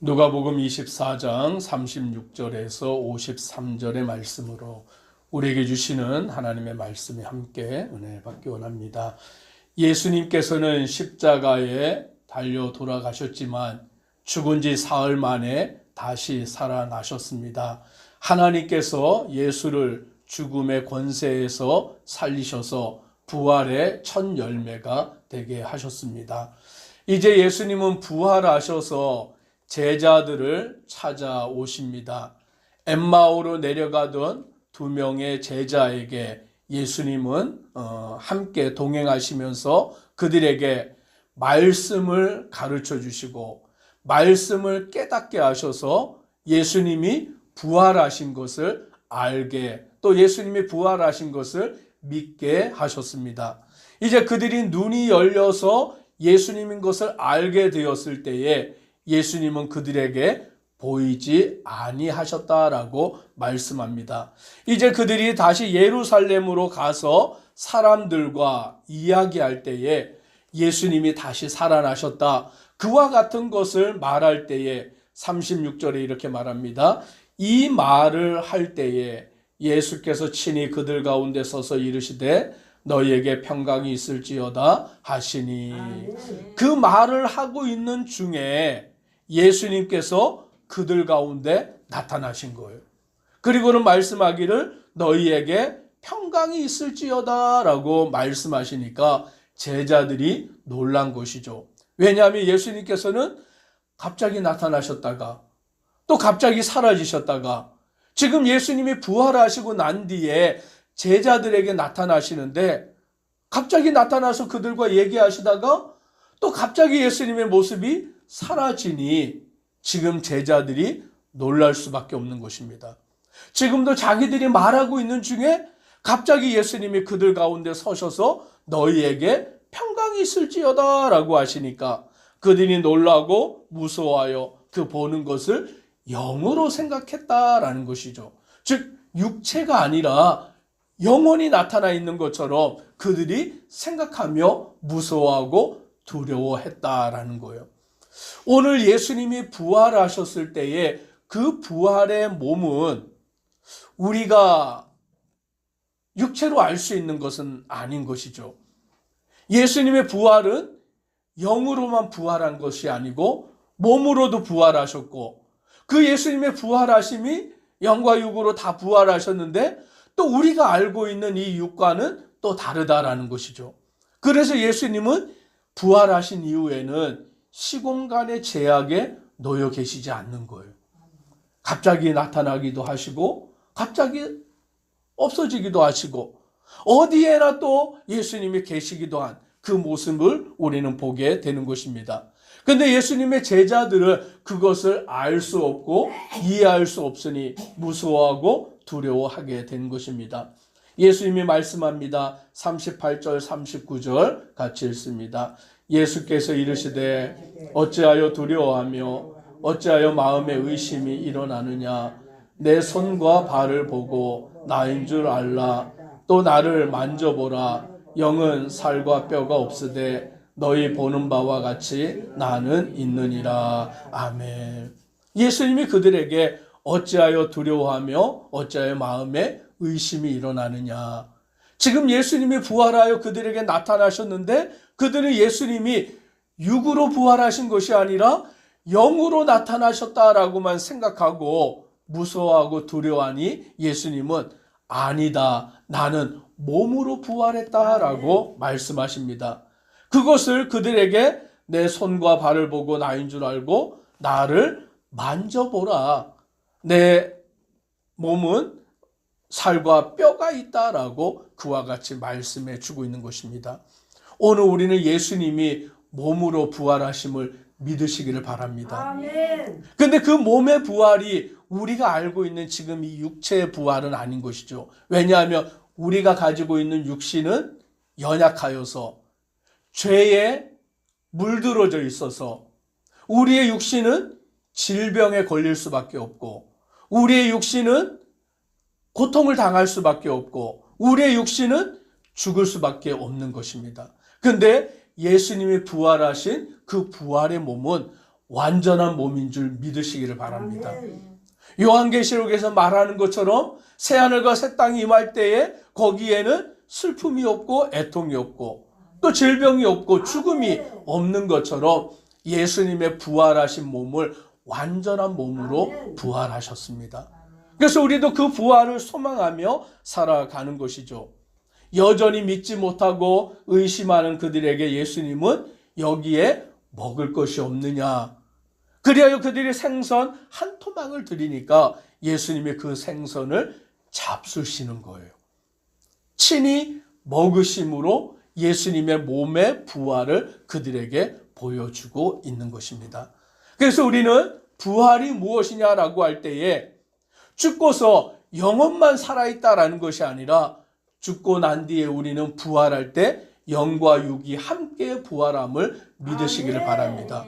누가복음 24장 36절에서 53절의 말씀으로 우리에게 주시는 하나님의 말씀이 함께 은혜 받기 원합니다. 예수님께서는 십자가에 달려 돌아가셨지만 죽은 지 사흘 만에 다시 살아나셨습니다. 하나님께서 예수를 죽음의 권세에서 살리셔서 부활의 첫 열매가 되게 하셨습니다. 이제 예수님은 부활하셔서 제자들을 찾아오십니다. 엠마오로 내려가던 두 명의 제자에게 예수님은 함께 동행하시면서 그들에게 말씀을 가르쳐 주시고 말씀을 깨닫게 하셔서 예수님이 부활하신 것을 알게, 또 예수님이 부활하신 것을 믿게 하셨습니다. 이제 그들이 눈이 열려서 예수님인 것을 알게 되었을 때에 예수님은 그들에게 보이지 아니하셨다라고 말씀합니다. 이제 그들이 다시 예루살렘으로 가서 사람들과 이야기할 때에 예수님이 다시 살아나셨다, 그와 같은 것을 말할 때에 36절에 이렇게 말합니다. 이 말을 할 때에 예수께서 친히 그들 가운데 서서 이르시되 너희에게 평강이 있을지어다 하시니, 그 말을 하고 있는 중에 예수님께서 그들 가운데 나타나신 거예요. 그리고는 말씀하기를 너희에게 평강이 있을지어다 라고 말씀하시니까 제자들이 놀란 것이죠. 왜냐하면 예수님께서는 갑자기 나타나셨다가 또 갑자기 사라지셨다가 지금 예수님이 부활하시고 난 뒤에 제자들에게 나타나시는데 갑자기 나타나서 그들과 얘기하시다가 또 갑자기 예수님의 모습이 사라지니 지금 제자들이 놀랄 수밖에 없는 것입니다. 지금도 자기들이 말하고 있는 중에 갑자기 예수님이 그들 가운데 서셔서 너희에게 평강이 있을지어다 라고 하시니까 그들이 놀라고 무서워하여 그 보는 것을 영으로 생각했다라는 것이죠. 즉 육체가 아니라 영혼이 나타나 있는 것처럼 그들이 생각하며 무서워하고 두려워했다라는 거예요. 오늘 예수님이 부활하셨을 때에 그 부활의 몸은 우리가 육체로 알 수 있는 것은 아닌 것이죠. 예수님의 부활은 영으로만 부활한 것이 아니고 몸으로도 부활하셨고, 그 예수님의 부활하심이 영과 육으로 다 부활하셨는데 또 우리가 알고 있는 이 육과는 또 다르다라는 것이죠. 그래서 예수님은 부활하신 이후에는 시공간의 제약에 놓여 계시지 않는 거예요. 갑자기 나타나기도 하시고 갑자기 없어지기도 하시고 어디에나 또 예수님이 계시기도 한 그 모습을 우리는 보게 되는 것입니다. 그런데 예수님의 제자들은 그것을 알 수 없고 이해할 수 없으니 무서워하고 두려워하게 된 것입니다. 예수님이 말씀합니다. 38절 39절 같이 읽습니다. 예수께서 이르시되 어찌하여 두려워하며 어찌하여 마음에 의심이 일어나느냐. 내 손과 발을 보고 나인 줄 알라. 또 나를 만져보라. 영은 살과 뼈가 없으되 너희 보는 바와 같이 나는 있느니라. 아멘. 예수님이 그들에게 어찌하여 두려워하며 어찌하여 마음에 의심이 일어나느냐. 지금 예수님이 부활하여 그들에게 나타나셨는데 그들은 예수님이 육으로 부활하신 것이 아니라 영으로 나타나셨다라고만 생각하고 무서워하고 두려워하니 예수님은 아니다, 나는 몸으로 부활했다라고 말씀하십니다. 그것을 그들에게 내 손과 발을 보고 나인 줄 알고 나를 만져보라. 내 몸은 살과 뼈가 있다라고 그와 같이 말씀해 주고 있는 것입니다. 오늘 우리는 예수님이 몸으로 부활하심을 믿으시기를 바랍니다. 아멘. 근데 그 몸의 부활이 우리가 알고 있는 지금 이 육체의 부활은 아닌 것이죠. 왜냐하면 우리가 가지고 있는 육신은 연약하여서 죄에 물들어져 있어서 우리의 육신은 질병에 걸릴 수밖에 없고 우리의 육신은 고통을 당할 수밖에 없고 우리의 육신은 죽을 수밖에 없는 것입니다. 그런데 예수님이 부활하신 그 부활의 몸은 완전한 몸인 줄 믿으시기를 바랍니다. 요한계시록에서 말하는 것처럼 새하늘과 새 땅이 임할 때에 거기에는 슬픔이 없고 애통이 없고 또 질병이 없고 죽음이 없는 것처럼 예수님의 부활하신 몸을 완전한 몸으로 부활하셨습니다. 그래서 우리도 그 부활을 소망하며 살아가는 것이죠. 여전히 믿지 못하고 의심하는 그들에게 예수님은 여기에 먹을 것이 없느냐, 그리하여 그들이 생선 한 토막을 드리니까 예수님이 그 생선을 잡수시는 거예요. 친히 먹으심으로 예수님의 몸의 부활을 그들에게 보여주고 있는 것입니다. 그래서 우리는 부활이 무엇이냐라고 할 때에 죽고서 영혼만 살아있다라는 것이 아니라 죽고 난 뒤에 우리는 부활할 때 영과 육이 함께 부활함을 믿으시기를 바랍니다.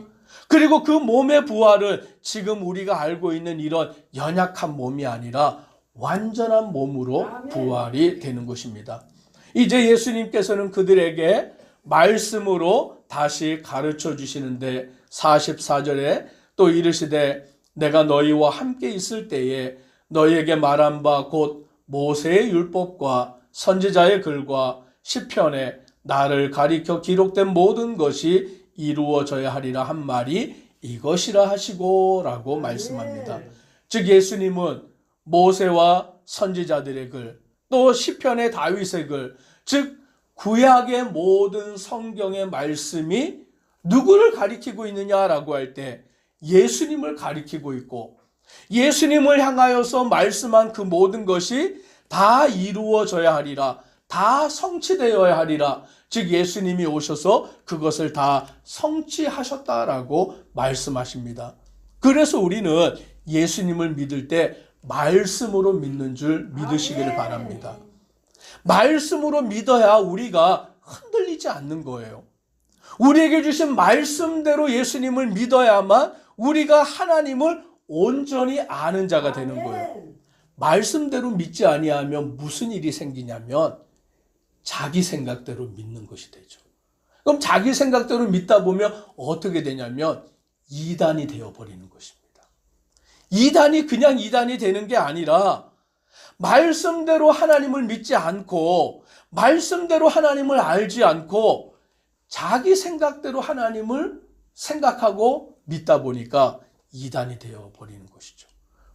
그리고 그 몸의 부활은 지금 우리가 알고 있는 이런 연약한 몸이 아니라 완전한 몸으로 부활이 되는 것입니다. 이제 예수님께서는 그들에게 말씀으로 다시 가르쳐 주시는데 44절에 또 이르시되 내가 너희와 함께 있을 때에 너희에게 말한 바 곧 모세의 율법과 선지자의 글과 시편에 나를 가리켜 기록된 모든 것이 이루어져야 하리라 한 말이 이것이라 하시고 라고 말씀합니다. 즉 예수님은 모세와 선지자들의 글, 또 시편의 다윗의 글, 즉 구약의 모든 성경의 말씀이 누구를 가리키고 있느냐라고 할 때 예수님을 가리키고 있고, 예수님을 향하여서 말씀한 그 모든 것이 다 이루어져야 하리라, 다 성취되어야 하리라, 즉 예수님이 오셔서 그것을 다 성취하셨다라고 말씀하십니다. 그래서 우리는 예수님을 믿을 때 말씀으로 믿는 줄 믿으시기를 바랍니다. 말씀으로 믿어야 우리가 흔들리지 않는 거예요. 우리에게 주신 말씀대로 예수님을 믿어야만 우리가 하나님을 온전히 아는 자가 되는 거예요. 말씀대로 믿지 아니하면 무슨 일이 생기냐면 자기 생각대로 믿는 것이 되죠. 그럼 자기 생각대로 믿다 보면 어떻게 되냐면 이단이 되어버리는 것입니다. 이단이 그냥 이단이 되는 게 아니라 말씀대로 하나님을 믿지 않고 말씀대로 하나님을 알지 않고 자기 생각대로 하나님을 생각하고 믿다 보니까 이단이 되어버리는 것이죠.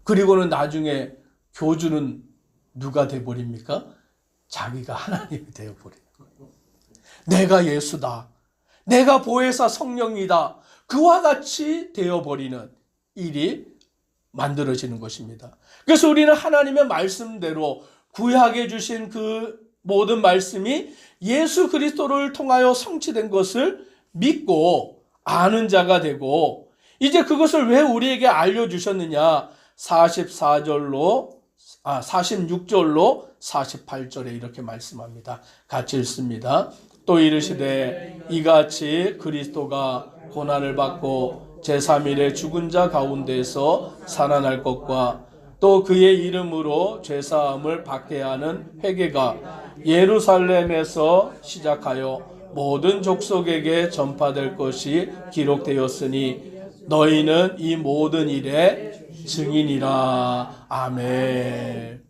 그리고는 나중에 교주는 누가 되어버립니까? 자기가 하나님이 되어버리는 거예요. 내가 예수다, 내가 보혜사 성령이다, 그와 같이 되어버리는 일이 만들어지는 것입니다. 그래서 우리는 하나님의 말씀대로 구약에 주신 그 모든 말씀이 예수 그리스도를 통하여 성취된 것을 믿고 아는 자가 되고, 이제 그것을 왜 우리에게 알려주셨느냐, 46절로 48절에 이렇게 말씀합니다. 같이 읽습니다. 또 이르시되 이같이 그리스도가 고난을 받고 제3일에 죽은 자 가운데서 살아날 것과 또 그의 이름으로 죄사함을 받게 하는 회개가 예루살렘에서 시작하여 모든 족속에게 전파될 것이 기록되었으니 너희는 이 모든 일의 증인이라. 아멘.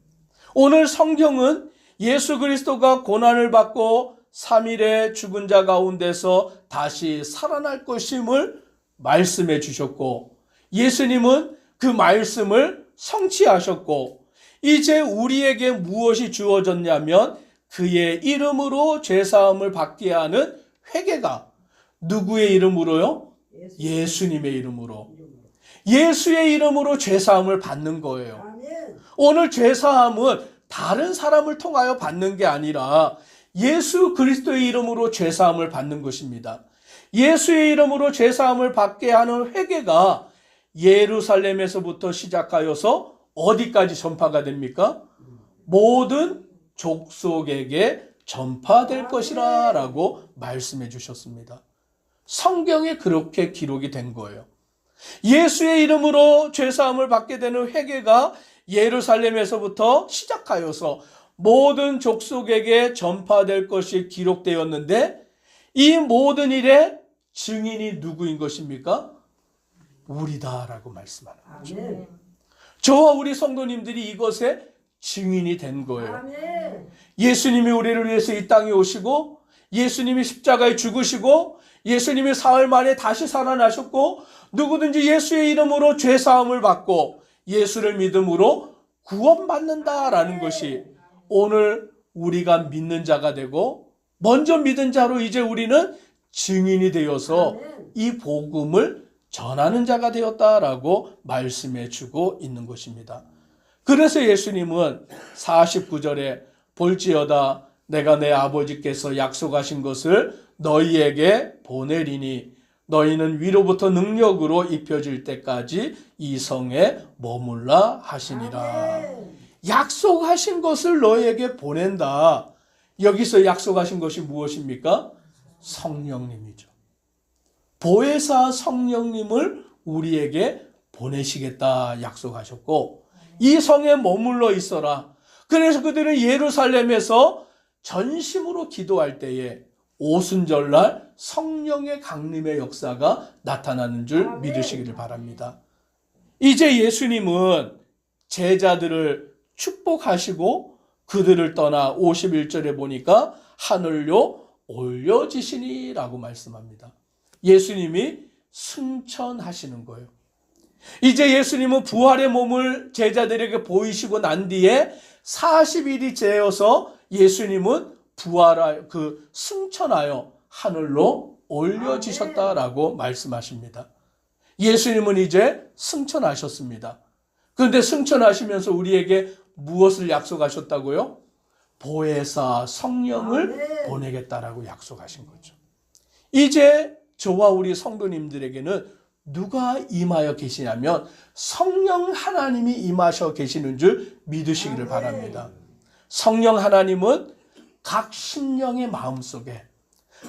오늘 성경은 예수 그리스도가 고난을 받고 3일에 죽은 자 가운데서 다시 살아날 것임을 말씀해 주셨고, 예수님은 그 말씀을 성취하셨고, 이제 우리에게 무엇이 주어졌냐면 그의 이름으로 죄사함을 받게 하는 회개가 누구의 이름으로요? 예수님의 이름으로. 예수의 이름으로 죄사함을 받는 거예요. 오늘 죄사함은 다른 사람을 통하여 받는 게 아니라 예수 그리스도의 이름으로 죄사함을 받는 것입니다. 예수의 이름으로 죄사함을 받게 하는 회개가 예루살렘에서부터 시작하여서 어디까지 전파가 됩니까? 모든 족속에게 전파될 것이라 라고 말씀해 주셨습니다. 성경에 그렇게 기록이 된 거예요. 예수의 이름으로 죄사함을 받게 되는 회개가 예루살렘에서부터 시작하여서 모든 족속에게 전파될 것이 기록되었는데, 이 모든 일의 증인이 누구인 것입니까? 우리다라고 말씀하는 거죠. 아멘. 저와 우리 성도님들이 이것의 증인이 된 거예요. 아멘. 예수님이 우리를 위해서 이 땅에 오시고, 예수님이 십자가에 죽으시고, 예수님이 사흘 만에 다시 살아나셨고, 누구든지 예수의 이름으로 죄 사함을 받고 예수를 믿음으로 구원받는다라는 것이 오늘 우리가 믿는 자가 되고, 먼저 믿은 자로 이제 우리는 증인이 되어서 아멘. 이 복음을 전하는 자가 되었다라고 말씀해 주고 있는 것입니다. 그래서 예수님은 49절에 볼지어다 내가 내 아버지께서 약속하신 것을 너희에게 보내리니 너희는 위로부터 능력으로 입혀질 때까지 이 성에 머물라 하시니라. 아멘. 약속하신 것을 너희에게 보낸다. 여기서 약속하신 것이 무엇입니까? 성령님이죠. 보혜사 성령님을 우리에게 보내시겠다 약속하셨고, 이 성에 머물러 있어라. 그래서 그들은 예루살렘에서 전심으로 기도할 때에 오순절날 성령의 강림의 역사가 나타나는 줄 아멘. 믿으시기를 바랍니다. 이제 예수님은 제자들을 축복하시고 그들을 떠나 51절에 보니까 하늘로 올려지시니라고 말씀합니다. 예수님이 승천하시는 거예요. 이제 예수님은 부활의 몸을 제자들에게 보이시고 난 뒤에 40일이 되어서 예수님은 승천하여 하늘로 올려지셨다라고 말씀하십니다. 예수님은 이제 승천하셨습니다. 그런데 승천하시면서 우리에게 무엇을 약속하셨다고요? 보혜사 성령을 보내겠다라고 약속하신 거죠. 이제 저와 우리 성도님들에게는 누가 임하여 계시냐면 성령 하나님이 임하셔 계시는 줄 믿으시기를 바랍니다. 성령 하나님은 각 심령의 마음속에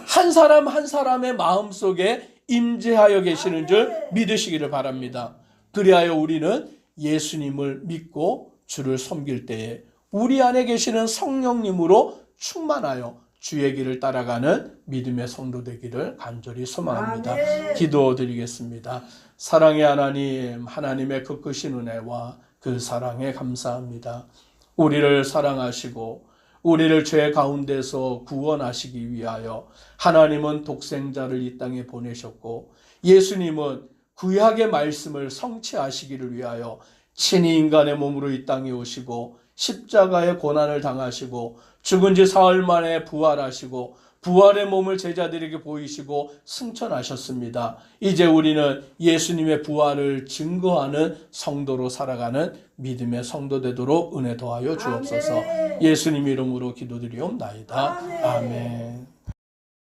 한 사람 한 사람의 마음속에 임재하여 계시는 줄 믿으시기를 바랍니다. 그리하여 우리는 예수님을 믿고 주를 섬길 때에 우리 안에 계시는 성령님으로 충만하여 주의 길을 따라가는 믿음의 성도 되기를 간절히 소망합니다. 아멘. 기도드리겠습니다. 사랑의 하나님, 하나님의 그 크신 은혜와 그 사랑에 감사합니다. 우리를 사랑하시고 우리를 죄 가운데서 구원하시기 위하여 하나님은 독생자를 이 땅에 보내셨고, 예수님은 구약의 말씀을 성취하시기를 위하여 친히 인간의 몸으로 이 땅에 오시고 십자가의 고난을 당하시고 죽은 지 사흘 만에 부활하시고 부활의 몸을 제자들에게 보이시고 승천하셨습니다. 이제 우리는 예수님의 부활을 증거하는 성도로 살아가는 믿음의 성도 되도록 은혜 더하여 주옵소서. 예수님 이름으로 기도드리옵나이다. 아멘.